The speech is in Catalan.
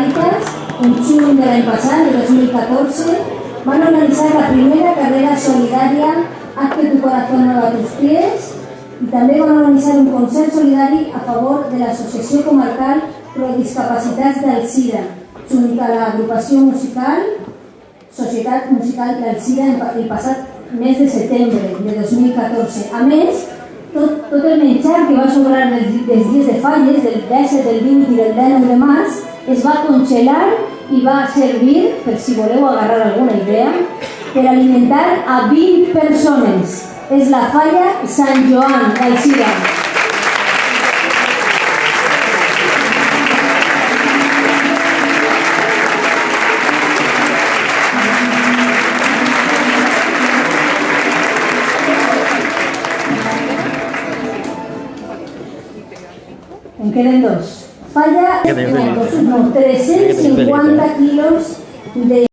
Càritas, en juny de l'any passat, de 2014, van organitzar la primera carrera solidària Hazte tu corazón nuevo a tus pies i també van organitzar un concert solidari a favor de l'Associació Comarcal Pro Discapacitats d'Alzira, junt a l'agrupació musical Societat Musical d'Alzira el passat mes de setembre de 2014. A més, tot el menjar que va sobrar dels dies de falles, del 17, del 20 i del 19 de març, es va congelar i va servir, per si voleu agarrar alguna idea, per alimentar a 20 persones. És la Falla Sant Joan d'Alzira. En queden dos. Falla 350 quilos de